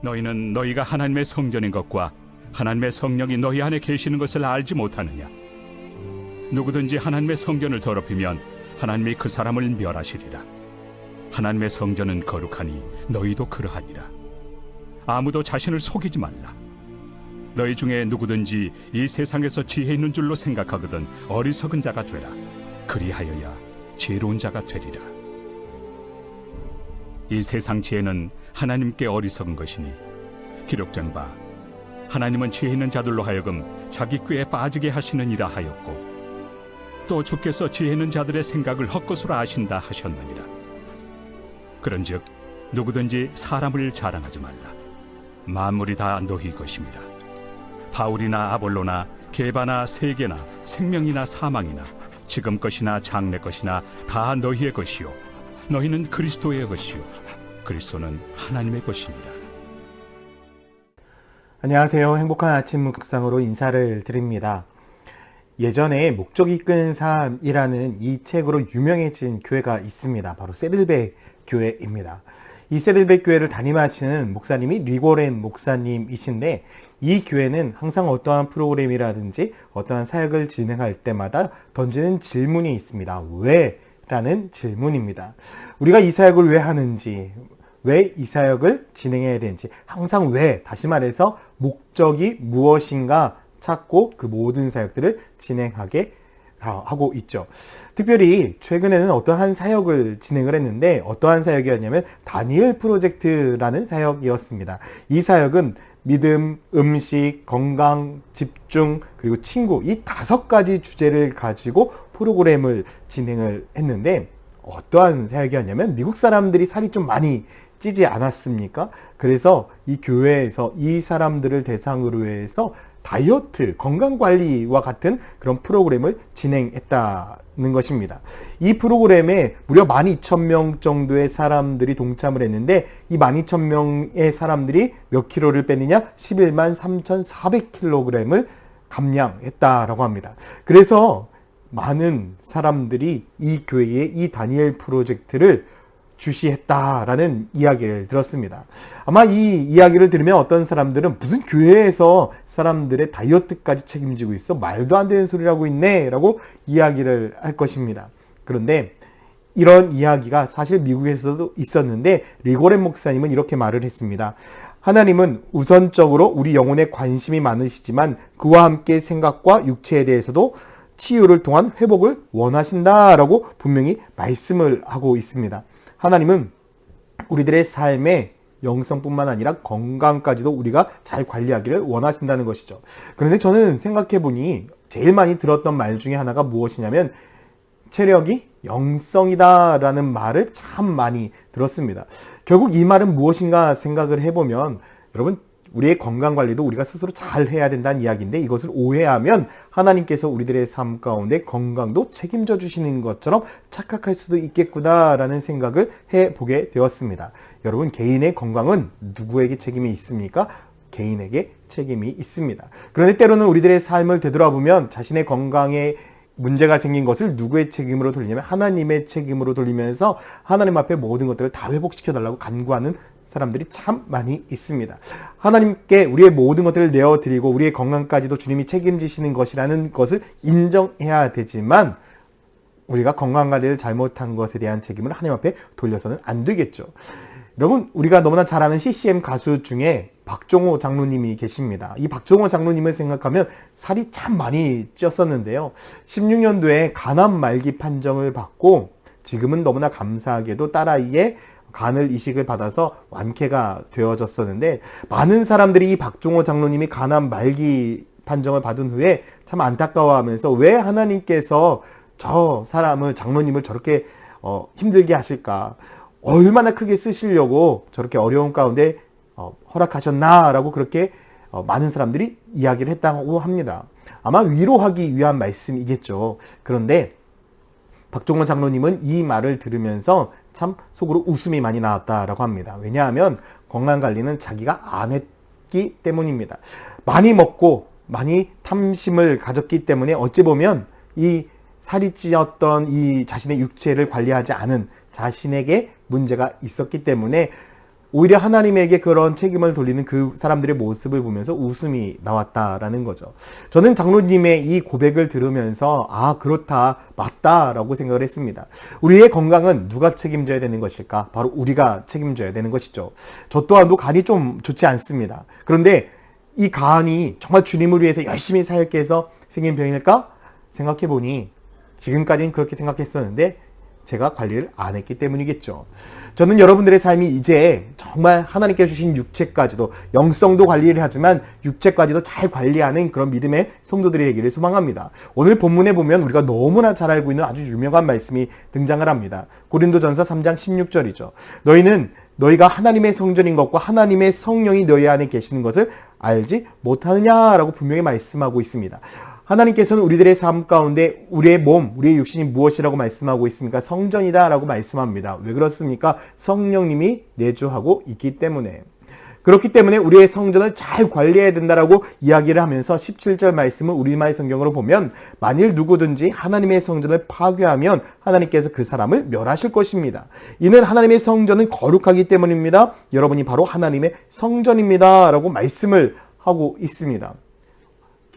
너희는 너희가 하나님의 성전인 것과 하나님의 성령이 너희 안에 계시는 것을 알지 못하느냐? 누구든지 하나님의 성전을 더럽히면 하나님이 그 사람을 멸하시리라. 하나님의 성전은 거룩하니 너희도 그러하니라. 아무도 자신을 속이지 말라. 너희 중에 누구든지 이 세상에서 지혜 있는 줄로 생각하거든 어리석은 자가 되라. 그리하여야 지혜로운 자가 되리라. 이 세상 지혜는 하나님께 어리석은 것이니 기록된 바 하나님은 지혜 있는 자들로 하여금 자기 꾀에 빠지게 하시느니라 하였고, 또 주께서 지혜 있는 자들의 생각을 헛것으로 아신다 하셨느니라. 그런즉 누구든지 사람을 자랑하지 말라. 만물이 다 너희 것입니다. 바울이나 아볼로나 게바나 세계나 생명이나 사망이나 지금 것이나 장래 것이나 다 너희의 것이요 너희는 그리스도의 것이요 그리스도는 하나님의 것이니라. 안녕하세요. 행복한 아침 묵상으로 인사를 드립니다. 예전에 목적이 큰 삶이라는 이 책으로 유명해진 교회가 있습니다. 바로 세들백 교회입니다. 이 세들백 교회를 담임하시는 목사님이 리고렌 목사님이신데, 이 교회는 항상 어떠한 프로그램이라든지 어떠한 사역을 진행할 때마다 던지는 질문이 있습니다. 왜? 라는 질문입니다. 우리가 이 사역을 왜 하는지, 왜 이 사역을 진행해야 되는지, 항상 왜, 다시 말해서 목적이 무엇인가 찾고 그 모든 사역들을 진행하게 하고 있죠. 특별히 최근에는 어떠한 사역을 진행을 했는데, 어떠한 사역이었냐면 다니엘 프로젝트라는 사역이었습니다. 이 사역은 믿음, 음식, 건강, 집중, 그리고 친구, 이 5가지 주제를 가지고 프로그램을 진행을 했는데, 어떠한 사역이었냐면 미국 사람들이 살이 좀 많이 찌지 않았습니까? 그래서 이 교회에서 이 사람들을 대상으로 해서 다이어트, 건강관리와 같은 그런 프로그램을 진행했다는 것입니다. 이 프로그램에 무려 12,000명 정도의 사람들이 동참을 했는데, 이 12,000명의 사람들이 몇 킬로를 뺐느냐? 11만 3,400kg을 감량했다라고 합니다. 그래서 많은 사람들이 이 교회의 이 다니엘 프로젝트를 주시했다라는 이야기를 들었습니다. 아마 이 이야기를 들으면 어떤 사람들은 무슨 교회에서 사람들의 다이어트까지 책임지고 있어? 말도 안 되는 소리를 하고 있네 라고 이야기를 할 것입니다. 그런데 이런 이야기가 사실 미국에서도 있었는데, 리고렌 목사님은 이렇게 말을 했습니다. 하나님은 우선적으로 우리 영혼에 관심이 많으시지만 그와 함께 생각과 육체에 대해서도 치유를 통한 회복을 원하신다라고 분명히 말씀을 하고 있습니다. 하나님은 우리들의 삶의 영성뿐만 아니라 건강까지도 우리가 잘 관리하기를 원하신다는 것이죠. 그런데 저는 생각해 보니 제일 많이 들었던 말 중에 하나가 무엇이냐면 체력이 영성이다라는 말을 참 많이 들었습니다. 결국 이 말은 무엇인가 생각을 해보면, 여러분, 우리의 건강관리도 우리가 스스로 잘 해야 된다는 이야기인데, 이것을 오해하면 하나님께서 우리들의 삶 가운데 건강도 책임져 주시는 것처럼 착각할 수도 있겠구나라는 생각을 해보게 되었습니다. 여러분, 개인의 건강은 누구에게 책임이 있습니까? 개인에게 책임이 있습니다. 그런데 때로는 우리들의 삶을 되돌아보면 자신의 건강에 문제가 생긴 것을 누구의 책임으로 돌리냐면 하나님의 책임으로 돌리면서 하나님 앞에 모든 것들을 다 회복시켜달라고 간구하는 사람들이 참 많이 있습니다. 하나님께 우리의 모든 것들을 내어드리고 우리의 건강까지도 주님이 책임지시는 것이라는 것을 인정해야 되지만, 우리가 건강관리를 잘못한 것에 대한 책임을 하나님 앞에 돌려서는 안 되겠죠. 여러분, 우리가 너무나 잘 아는 CCM 가수 중에 박종호 장로님이 계십니다. 이 박종호 장로님을 생각하면 살이 참 많이 쪘었는데요. 16년도에 간암 말기 판정을 받고 지금은 너무나 감사하게도 딸아이의 간을 이식을 받아서 완쾌가 되어졌었는데, 많은 사람들이 이 박종호 장로님이 간암 말기 판정을 받은 후에 참 안타까워하면서 왜 하나님께서 저 사람을, 장로님을 저렇게 힘들게 하실까? 얼마나 크게 쓰시려고 저렇게 어려운 가운데 허락하셨나라고 그렇게 많은 사람들이 이야기를 했다고 합니다. 아마 위로하기 위한 말씀이겠죠. 그런데 박종원 장로님은 이 말을 들으면서 참 속으로 웃음이 많이 나왔다라고 합니다. 왜냐하면 건강관리는 자기가 안 했기 때문입니다. 많이 먹고 많이 탐심을 가졌기 때문에 어찌 보면 이 살이 찌었던 이 자신의 육체를 관리하지 않은 자신에게 문제가 있었기 때문에 오히려 하나님에게 그런 책임을 돌리는 그 사람들의 모습을 보면서 웃음이 나왔다라는 거죠. 저는 장로님의 이 고백을 들으면서 아, 그렇다, 맞다라고 생각을 했습니다. 우리의 건강은 누가 책임져야 되는 것일까? 바로 우리가 책임져야 되는 것이죠. 저 또한도 간이 좀 좋지 않습니다. 그런데 이 간이 정말 주님을 위해서 열심히 살게 해서 생긴 병일까? 생각해보니 지금까지는 그렇게 생각했었는데 제가 관리를 안 했기 때문이겠죠. 저는 여러분들의 삶이 이제 정말 하나님께 주신 육체까지도, 영성도 관리를 하지만 육체까지도 잘 관리하는 그런 믿음의 성도들이 되기를 소망합니다. 오늘 본문에 보면 우리가 너무나 잘 알고 있는 아주 유명한 말씀이 등장을 합니다. 고린도전서 3장 16절이죠. 너희는 너희가 하나님의 성전인 것과 하나님의 성령이 너희 안에 계시는 것을 알지 못하느냐라고 분명히 말씀하고 있습니다. 하나님께서는 우리들의 삶 가운데 우리의 몸, 우리의 육신이 무엇이라고 말씀하고 있습니까? 성전이다 라고 말씀합니다. 왜 그렇습니까? 성령님이 내주하고 있기 때문에. 그렇기 때문에 우리의 성전을 잘 관리해야 된다라고 이야기를 하면서 17절 말씀을 우리말 성경으로 보면 만일 누구든지 하나님의 성전을 파괴하면 하나님께서 그 사람을 멸하실 것입니다. 이는 하나님의 성전은 거룩하기 때문입니다. 여러분이 바로 하나님의 성전입니다 라고 말씀을 하고 있습니다.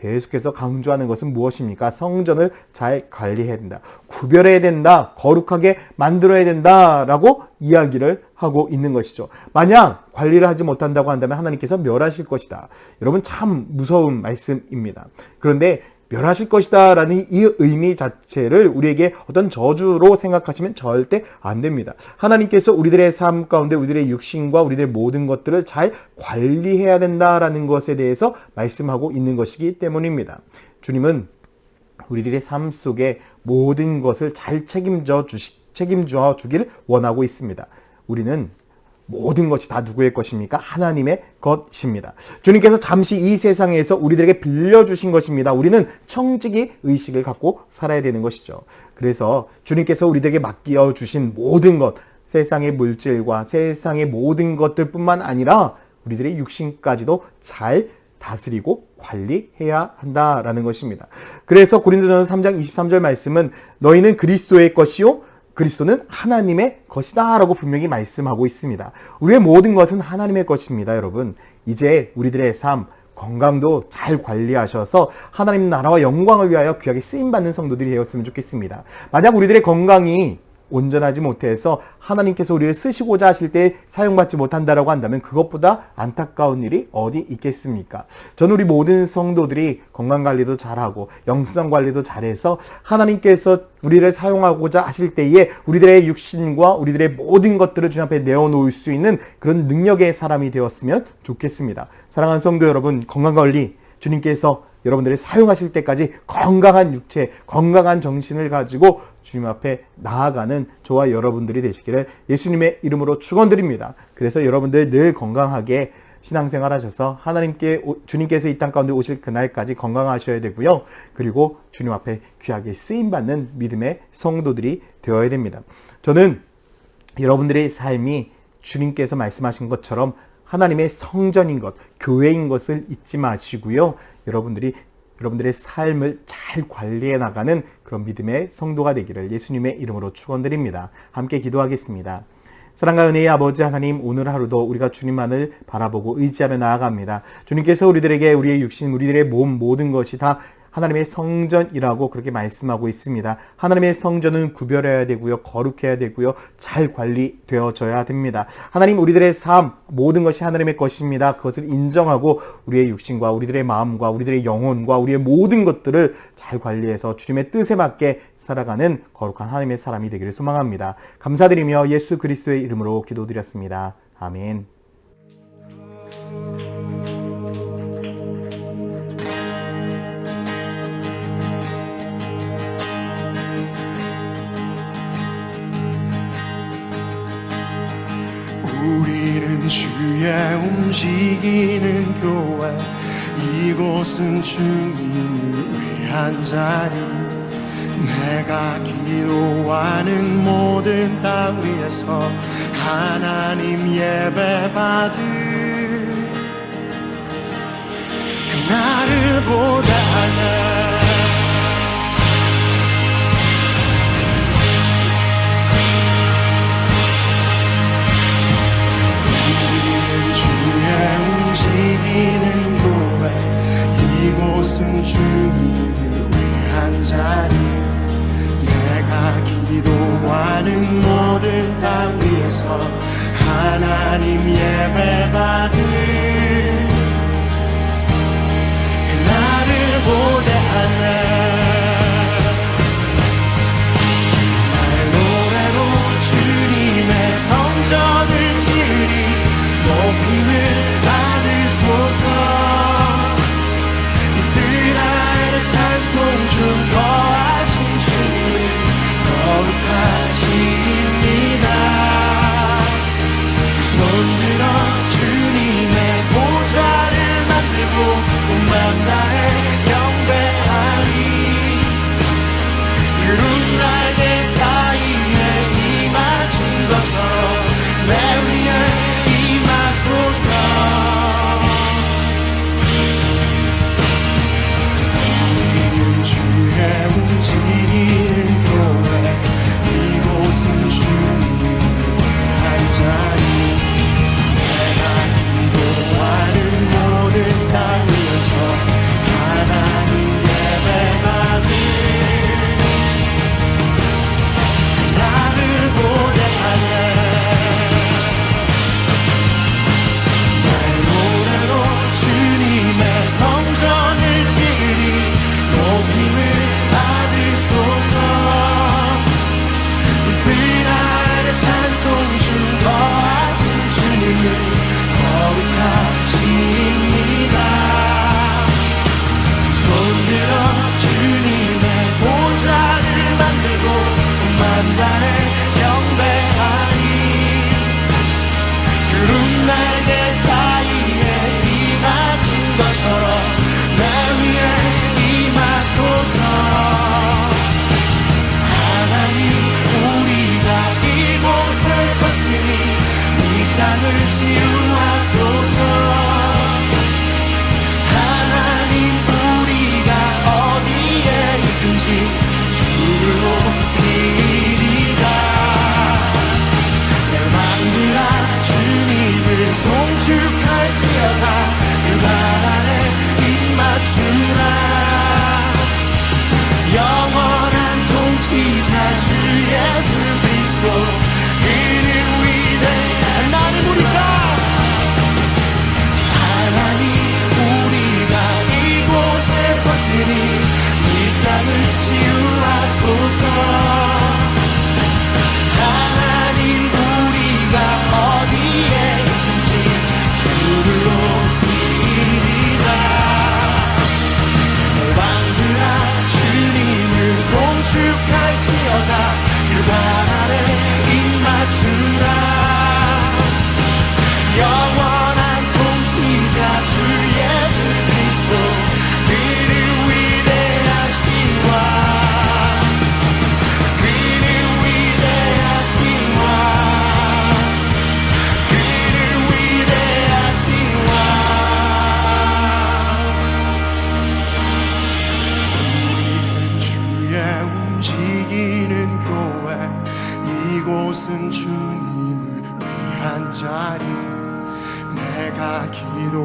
계속해서 강조하는 것은 무엇입니까? 성전을 잘 관리해야 된다. 구별해야 된다. 거룩하게 만들어야 된다라고 이야기를 하고 있는 것이죠. 만약 관리를 하지 못한다고 한다면 하나님께서 멸하실 것이다. 여러분 참 무서운 말씀입니다. 그런데 멸하실 것이다 라는 이 의미 자체를 우리에게 어떤 저주로 생각하시면 절대 안 됩니다. 하나님께서 우리들의 삶 가운데 우리들의 육신과 우리들의 모든 것들을 잘 관리해야 된다라는 것에 대해서 말씀하고 있는 것이기 때문입니다. 주님은 우리들의 삶 속에 모든 것을 잘 책임져 주길 원하고 있습니다. 우리는 모든 것이 다 누구의 것입니까? 하나님의 것입니다. 주님께서 잠시 이 세상에서 우리들에게 빌려주신 것입니다. 우리는 청지기 의식을 갖고 살아야 되는 것이죠. 그래서 주님께서 우리들에게 맡겨주신 모든 것, 세상의 물질과 세상의 모든 것들뿐만 아니라 우리들의 육신까지도 잘 다스리고 관리해야 한다라는 것입니다. 그래서 고린도전서 3장 23절 말씀은 너희는 그리스도의 것이요 그리스도는 하나님의 것이다 라고 분명히 말씀하고 있습니다. 우리의 모든 것은 하나님의 것입니다, 여러분. 이제 우리들의 삶, 건강도 잘 관리하셔서 하나님 나라와 영광을 위하여 귀하게 쓰임받는 성도들이 되었으면 좋겠습니다. 만약 우리들의 건강이 온전하지 못해서 하나님께서 우리를 쓰시고자 하실 때 사용받지 못한다라고 한다면 그것보다 안타까운 일이 어디 있겠습니까? 저는 우리 모든 성도들이 건강관리도 잘하고 영성관리도 잘해서 하나님께서 우리를 사용하고자 하실 때에 우리들의 육신과 우리들의 모든 것들을 주님 앞에 내어놓을 수 있는 그런 능력의 사람이 되었으면 좋겠습니다. 사랑하는 성도 여러분, 건강관리 주님께서 여러분들이 사용하실 때까지 건강한 육체, 건강한 정신을 가지고 주님 앞에 나아가는 저와 여러분들이 되시기를 예수님의 이름으로 축원드립니다. 그래서 여러분들 늘 건강하게 신앙생활 하셔서 주님께서 이 땅 가운데 오실 그날까지 건강하셔야 되고요. 그리고 주님 앞에 귀하게 쓰임받는 믿음의 성도들이 되어야 됩니다. 저는 여러분들의 삶이 주님께서 말씀하신 것처럼 하나님의 성전인 것, 교회인 것을 잊지 마시고요. 여러분들의 삶을 잘 관리해 나가는 그런 믿음의 성도가 되기를 예수님의 이름으로 축원드립니다. 함께 기도하겠습니다. 사랑과 은혜의 아버지 하나님, 오늘 하루도 우리가 주님만을 바라보고 의지하며 나아갑니다. 주님께서 우리들에게 우리의 육신, 우리들의 몸 모든 것이 다 하나님의 성전이라고 그렇게 말씀하고 있습니다. 하나님의 성전은 구별해야 되고요. 거룩해야 되고요. 잘 관리되어져야 됩니다. 하나님, 우리들의 삶 모든 것이 하나님의 것입니다. 그것을 인정하고 우리의 육신과 우리들의 마음과 우리들의 영혼과 우리의 모든 것들을 잘 관리해서 주님의 뜻에 맞게 살아가는 거룩한 하나님의 사람이 되기를 소망합니다. 감사드리며 예수 그리스도의 이름으로 기도드렸습니다. 아멘. 우리는 주의 움직이는 교회, 이곳은 주님을 위한 자리. 내가 기도하는 모든 땅 위에서 하나님 예배 받을 그날을 보다하네.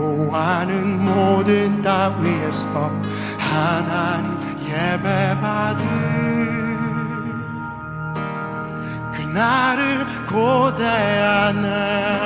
기도하는 모든 땅 위에서 하나님 예배받을 그날을 고대하네.